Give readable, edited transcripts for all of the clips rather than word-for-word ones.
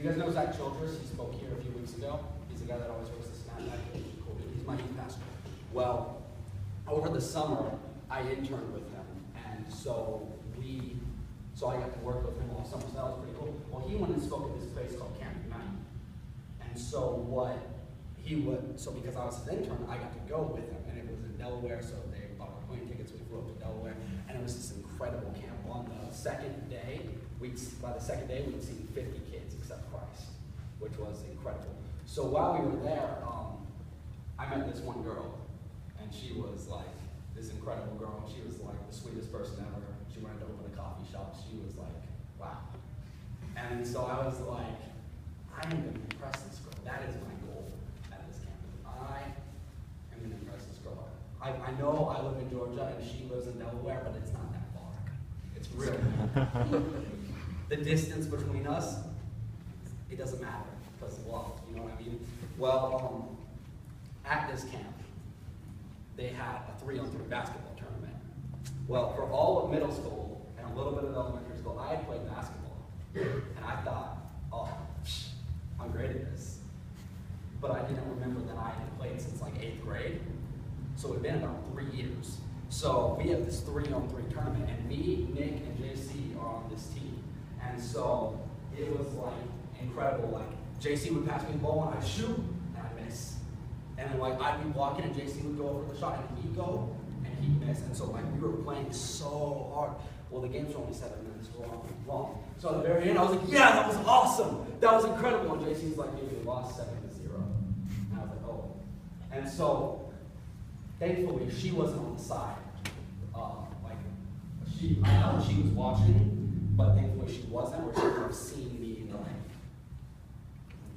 You guys know Zach Childress? He spoke here a few weeks ago. He's the guy that always wears the snapback. Cool. He's my youth pastor. Well, over the summer, I interned with him, and so I got to work with him all summer, so that was pretty cool. Well, he went and spoke at this place called Camp Unite. And so because I was his intern, I got to go with him, and it was in Delaware, so they bought our plane tickets, we flew up to Delaware, and it was this incredible camp. On the second day, we'd seen 50 kids except Christ, which was incredible. So while we were there, I met this one girl, and she was like this incredible girl. She was like the sweetest person ever. She wanted to open a coffee shop. She was like, wow. And so I was like, I am going to impress this girl. That is my goal at this campus. I am going to impress this girl. I know I live in Georgia and she lives in Delaware, but it's not that far. It's really the distance between us, it doesn't matter because of love. You know what I mean? Well, at this camp, they had a 3-on-3 basketball tournament. Well, for all of middle school and a little bit of elementary school, I had played basketball. And I thought, oh, I'm great at this. But I didn't remember that I had played since like 8th grade. So it had been about 3 years. So we have this 3-on-3 tournament, and me, Nick, and JC are on this team. And so it was like incredible. Like JC would pass me the ball and I'd shoot and I'd miss. And then like I'd be walking and JC would go over the shot and he'd go and he'd miss. And so like we were playing so hard. Well, the games were only 7 minutes long. So at the very end I was like, yeah, that was awesome. That was incredible. And JC's like, yeah, we lost 7-0. And I was like, oh. And so thankfully she wasn't on the side. I know she was watching, but thankfully she wasn't, where she would have seen me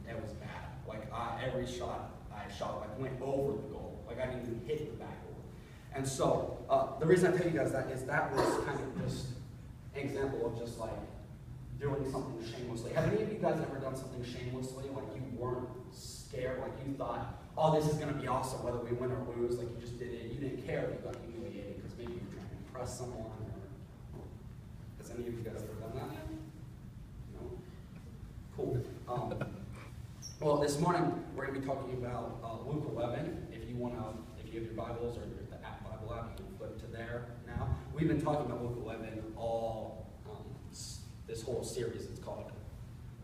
it was bad. Like every shot I shot went over the goal. Like I didn't even hit the backboard. And so the reason I tell you guys that is that was kind of just an example of just like doing something shamelessly. Have any of you guys ever done something shamelessly? Like you weren't scared, like you thought, oh, this is going to be awesome, whether we win or lose, like you just did it. You didn't care if you got humiliated because maybe you were trying to impress someone. Has any of you guys ever done that? No? Cool. Well, this morning we're going to be talking about Luke 11. If you have your Bibles or the Bible app, you can flip to there now. We've been talking about Luke 11 all this whole series. It's called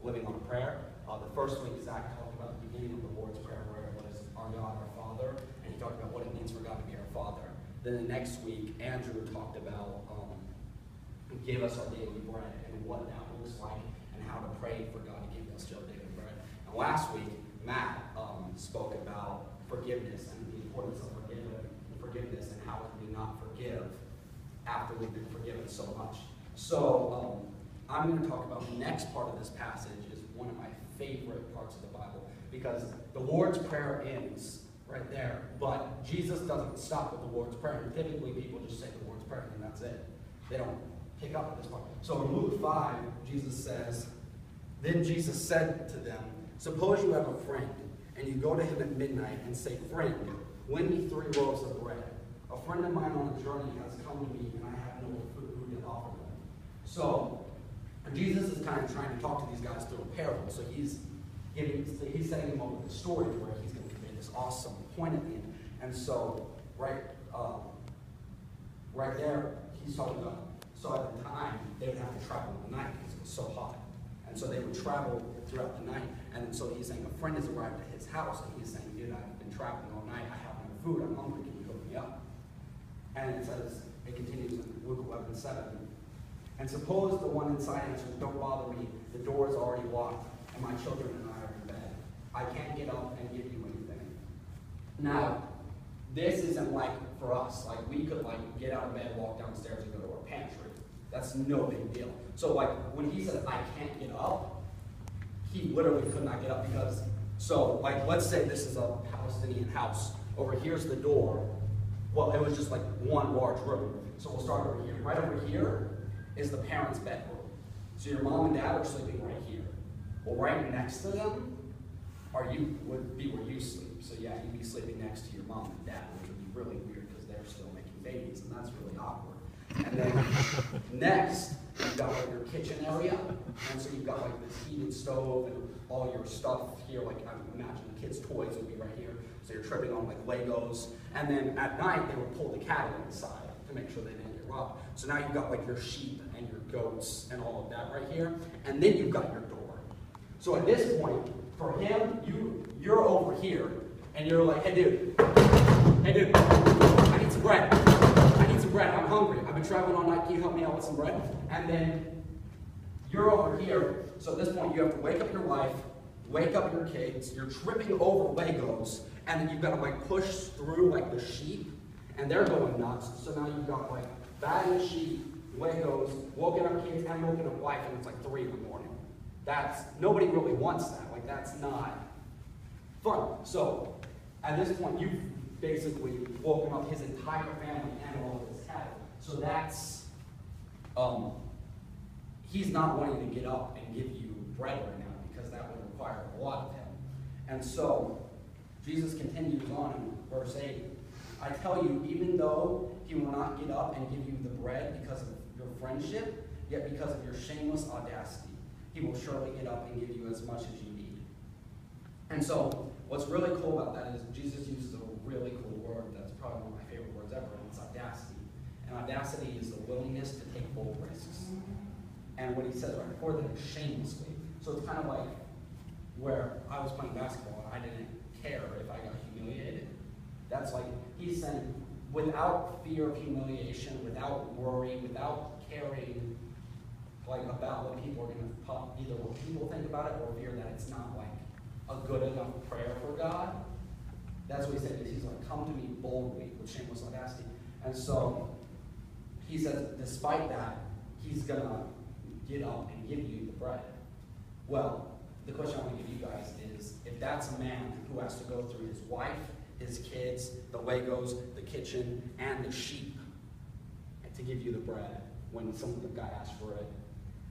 Living on a Prayer. The first week, Zach talked about the beginning of the Lord's Prayer, where it was our God, our Father, and he talked about what it means for God to be our Father. Then the next week, Andrew talked about give us our daily bread and what that looks like and how to pray for God to give us our daily bread. And last week, Matt spoke about forgiveness and the importance of forgiveness and how can we not forgive after we've been forgiven so much. So I'm going to talk about the next part of this passage is one of my favorite parts of the Bible because the Lord's Prayer ends right there, but Jesus doesn't stop with the Lord's Prayer. And typically people just say the Lord's Prayer and that's it. They don't pick up at this point. So in Luke 5, Jesus says, then Jesus said to them, suppose you have a friend, and you go to him at midnight and say, friend, lend me 3 loaves of bread. A friend of mine on a journey has come to me, and I have no food to offer them. So Jesus is kind of trying to talk to these guys through a parable. So he's setting them up with a story where he's going to convey this awesome point at the end. And so right there, he's talking about, so at the time, they would have to travel in the night because it was so hot. And so they would travel throughout the night. And so he's saying a friend has arrived at his house, and he's saying, dude, I've been traveling all night. I have no food. I'm hungry. Can you hook me up? And it continues in Luke 11:7. And suppose the one inside answers, don't bother me. The door is already locked, and my children and I are in bed. I can't get up and give you anything. Now, this isn't like for us. Like we could get out of bed, walk downstairs, and go to our pantry. That's no big deal. So when he said, I can't get up, he literally could not get up because, let's say this is a Palestinian house. Over here's the door. Well, it was just like one large room. So we'll start over here. Right over here is the parents' bedroom. So your mom and dad are sleeping right here. Well, right next to them would be where you sleep. So yeah, you'd be sleeping next to your mom and dad, which would be really weird because they're still making babies, and that's really awkward. And then next You've got like your kitchen area, and so you've got like this heated stove and all your stuff here, like I imagine the kids' toys would be right here. So you're tripping on like Legos. And then at night they would pull the cattle inside to make sure they didn't get robbed. So now you've got like your sheep and your goats and all of that right here. And then you've got your door. So at this point, for him, you're over here, and you're like, hey dude, I need some bread. I'm hungry. I've been traveling all night. Can you help me out with some bread? And then you're over here. So at this point, you have to wake up your wife, wake up your kids. You're tripping over Legos, and then you've got to like push through like the sheep, and they're going nuts. So now you've got like bag of sheep, Legos, woken up kids, and woken up wife, and it's like 3 in the morning. Nobody really wants that. Like that's not fun. So at this point, you've basically woken up his entire family and all of his cattle. So that's, he's not wanting to get up and give you bread right now because that would require a lot of him. And so Jesus continues on in verse 8. I tell you, even though he will not get up and give you the bread because of your friendship, yet because of your shameless audacity, he will surely get up and give you as much as you need. And so what's really cool about that is Jesus uses a really cool word that's probably one of my favorite words ever, and it's audacity. And audacity is the willingness to take bold risks. And what he says right before that is shamelessly. So it's kind of like where I was playing basketball and I didn't care if I got humiliated. That's like, he's saying, without fear of humiliation, without worry, without caring like about what people are going to either what people think about it or fear that it's not like a good enough prayer for God. That's what he said. He's like, come to me boldly with shameless audacity. And so he says, despite that, he's going to get up and give you the bread. Well, the question I want to give you guys is, if that's a man who has to go through his wife, his kids, the Legos, the kitchen, and the sheep to give you the bread when the guy asks for it,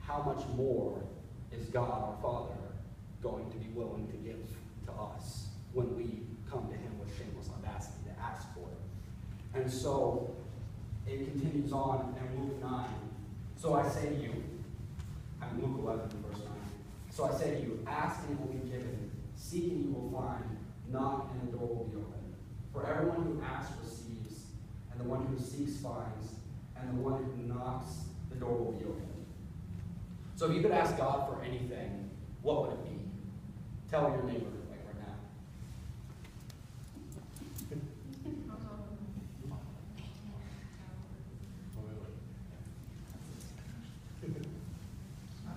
how much more is God, our Father, going to be willing to give to us when we come to him with shameless audacity to ask for it? And so it continues on in Luke 9. So I say to you, Luke 11, verse 9. So I say to you, ask and it will be given, seek and you will find, knock and the door will be open. For everyone who asks receives, and the one who seeks finds, and the one who knocks, the door will be opened. So if you could ask God for anything, what would it be? Tell your neighbor, like right now.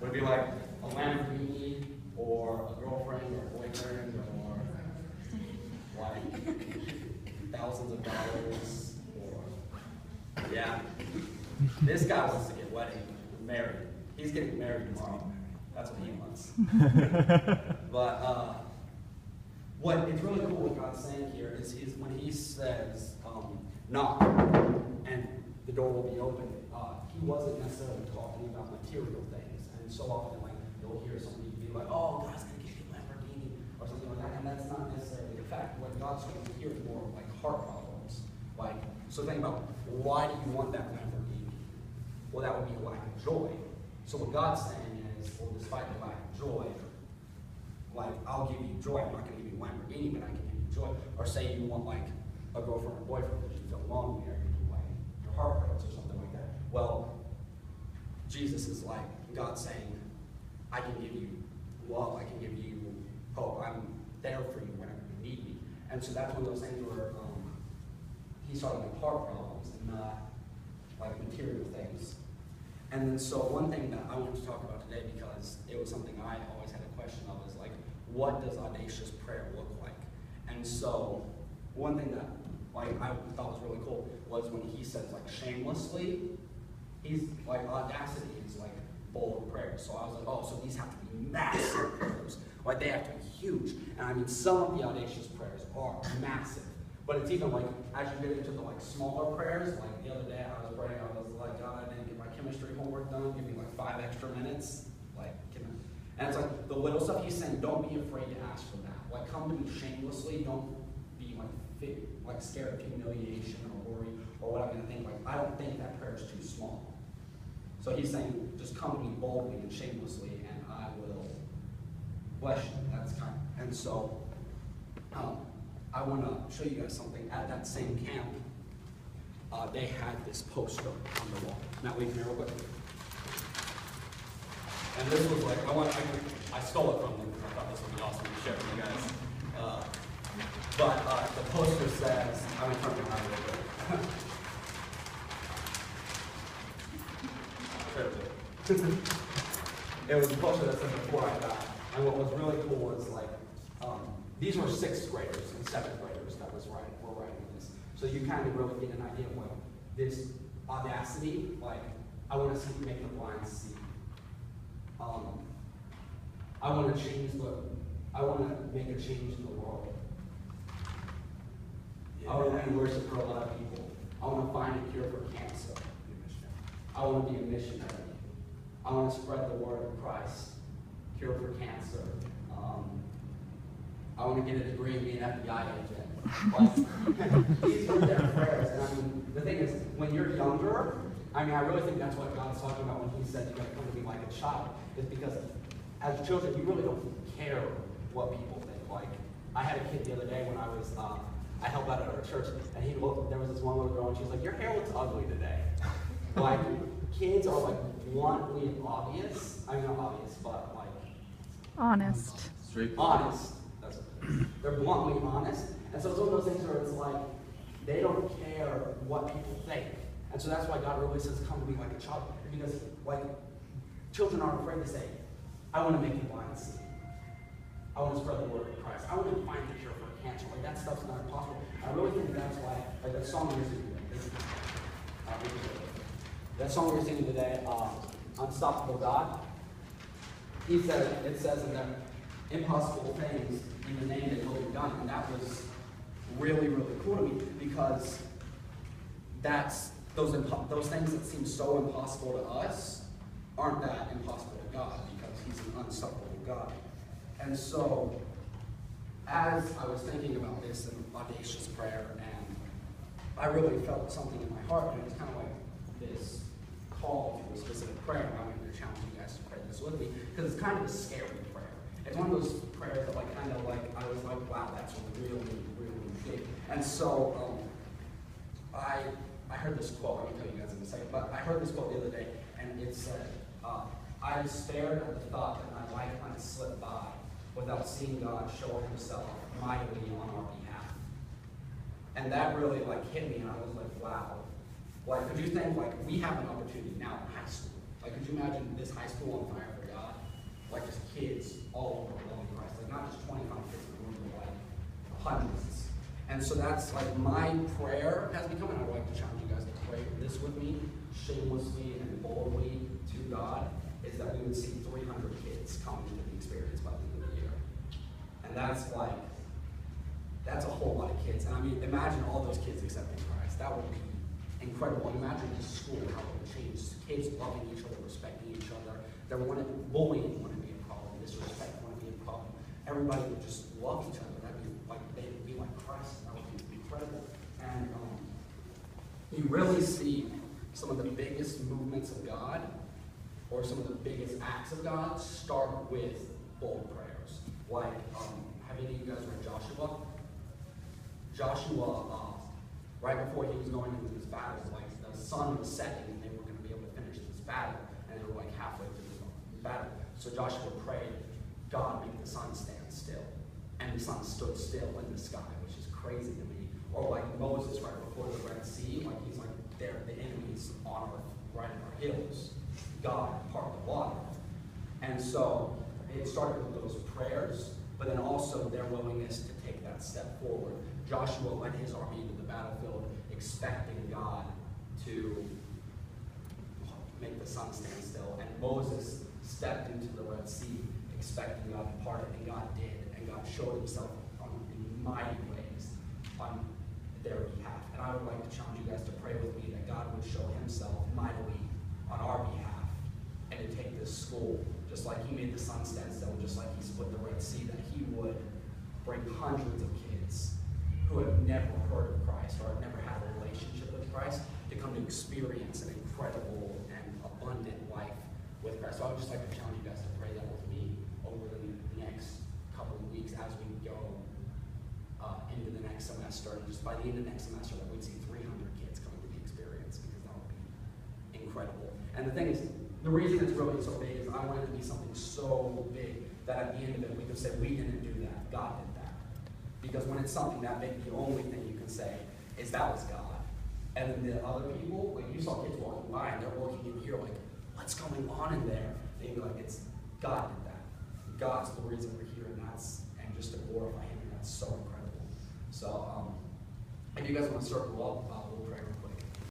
Would it be like a Lamborghini, or a girlfriend, or a boyfriend, or like thousands of dollars, or yeah. This guy wants to get married. He's getting married tomorrow. That's what he wants. But what is really cool what God's saying here is when he says, knock, and the door will be open, he wasn't necessarily talking about material things. And so often, like, you'll hear somebody be like, oh, God's going to give you a Lamborghini, or something like that. And that's not necessarily the fact. What God's going to hear is more of, like, heart problems. Like, so think about, why do you want that Lamborghini? Well, that would be a lack of joy. So what God's saying is, well, despite the lack of joy, like, I'll give you joy. I'm not going to give you a Lamborghini, but I can give you joy. Or say you want, like, a girlfriend or boyfriend because you feel lonely, or like, your heart hurts or something like that. Well, Jesus is like, God's saying, I can give you love. I can give you hope. I'm there for you whenever you need me. And so that's one of those things where he's talking about heart problems and not, like, material things. And then so one thing that I wanted to talk about today, because it was something I always had a question of, is like, what does audacious prayer look like? And so one thing that I thought was really cool was when he says, like, shamelessly, he's like, audacity is like bold prayers. So I was like, oh, so these have to be massive prayers. Like, they have to be huge. And I mean, some of the audacious prayers are massive. But it's even like, as you get into the like smaller prayers, like the other day I was praying, I was like, God, I didn't get my chemistry homework done, give me like 5 extra minutes. Like, and it's like the little stuff he's saying, don't be afraid to ask for that. Like, come to me shamelessly, don't be like scared of humiliation or worry or what I'm gonna think. Like, I don't think that prayer is too small. So So he's saying, just come to me boldly and shamelessly, and I will bless you. That's kind of, and so I want to show you guys something. At that same camp, they had this poster on the wall. Now leave me real quick. And this was like, I stole it from them because I thought this would be awesome to share with you guys. But the poster says, I'm going to turn it around real quick. It was a poster that said before I died. And what was really cool was like, these were 6th graders and 7th graders that were writing this. So you kind of really get an idea of like this audacity, like I want to make the blind see. I want to I want to make a change in the world. I want to be worship for a lot of people. I want to find a cure for cancer. I want to be a missionary. I want to spread the word of Christ. Cure for cancer. I want to get a degree and be an FBI agent. Like, these were their prayers. And I mean, the thing is, when you're younger, I mean, I really think that's what God's talking about when he said you're going to come to me like a child. Is because as children, you really don't care what people think. Like, I had a kid the other day when I was, I helped out at our church, and there was this one little girl, and she was like, your hair looks ugly today. Like, kids are like bluntly obvious. I mean, not obvious, but like honest. Honest. They're bluntly honest. And so it's one of those things where it's like, they don't care what people think. And so that's why God really says, come to me like a child. Because like, children aren't afraid to say, I want to make you blind see. I want to spread the word of Christ. I want to find the cure for cancer. Like, that stuff's not impossible. I really think that's why, like that song we're singing today, Unstoppable God, it says in there, impossible things in the name that will be done. And that was really, really cool to me because that's those things that seem so impossible to us aren't that impossible to God because he's an unstoppable God. And so as I was thinking about this in Audacious prayer, and I really felt something in my heart, and it was kind of like this call to a specific prayer, and I'm going to challenge you guys to pray this with me, because it's kind of a scary prayer. It's one of those prayers that like kind of like, I was like, wow, that's really, really big. And so I heard this quote, I'm going to tell you guys in a second, but I heard this quote the other day, and it said, I despaired at the thought that my life might slip by without seeing God show himself mightily on our behalf. And that really like hit me, and I was like, wow. Like, could you think, like, we have an opportunity now in high school. Like, could you imagine this high school on fire for God? Like, just kids all over loving Christ. Like, not just 25 kids in the room, but like hundreds. And so that's like my prayer has become, and I'd like to challenge you guys to pray this with me, shamelessly and boldly to God, is that we would see 300 kids come into the experience by the end of the year. And that's like, that's a whole lot of kids. And I mean, imagine all those kids accepting Christ. That would be incredible. And imagine the school, how it would change. Kids loving each other, respecting each other. Bullying wouldn't be a problem. Disrespect wouldn't be a problem. Everybody would just love each other. That'd be like, they would be like Christ. That would be incredible. And you really see some of the biggest movements of God, or some of the biggest acts of God, start with bold prayers. Like, have any of you guys read Joshua? Joshua, right before he was going into this battle, like the sun was setting and they were going to be able to finish this battle, and they were like halfway through the battle. So Joshua prayed, God, make the sun stand still. And the sun stood still in the sky, which is crazy to me. Or like Moses right before the Red Sea, like he's like, there, the enemies on our, right in our hills. God part the water. And so it started with those prayers, but then also their willingness to take that step forward. Joshua led his army into the battlefield expecting God to make the sun stand still. And Moses stepped into the Red Sea expecting God to part it, and God did. And God showed himself in mighty ways on their behalf. And I would like to challenge you guys to pray with me that God would show himself mightily on our behalf, and to take this school, just like he made the sun stand still, just like he split the Red Sea, that he would bring hundreds of kids who have never heard of Christ or have never had a relationship with Christ to come to experience an incredible and abundant abundant life with Christ. So I would just like to challenge you guys to pray that with me over the next couple of weeks as we go into the next semester. And just by the end of next semester, that we'd see 300 kids coming to the experience, because that would be incredible. And the thing is, the reason it's really so big is I want it to be something so big that at the end of it, we can say, we didn't do that, God did that. Because when it's something that big, the only thing you can say is that was God. And then the other people, like you saw kids walking by and they're looking in here like, what's going on in there? And you'd be like, it's God did that. God's the reason we're here, and just to glorify him, and that's so incredible. So if you guys want to circle up, we'll pray.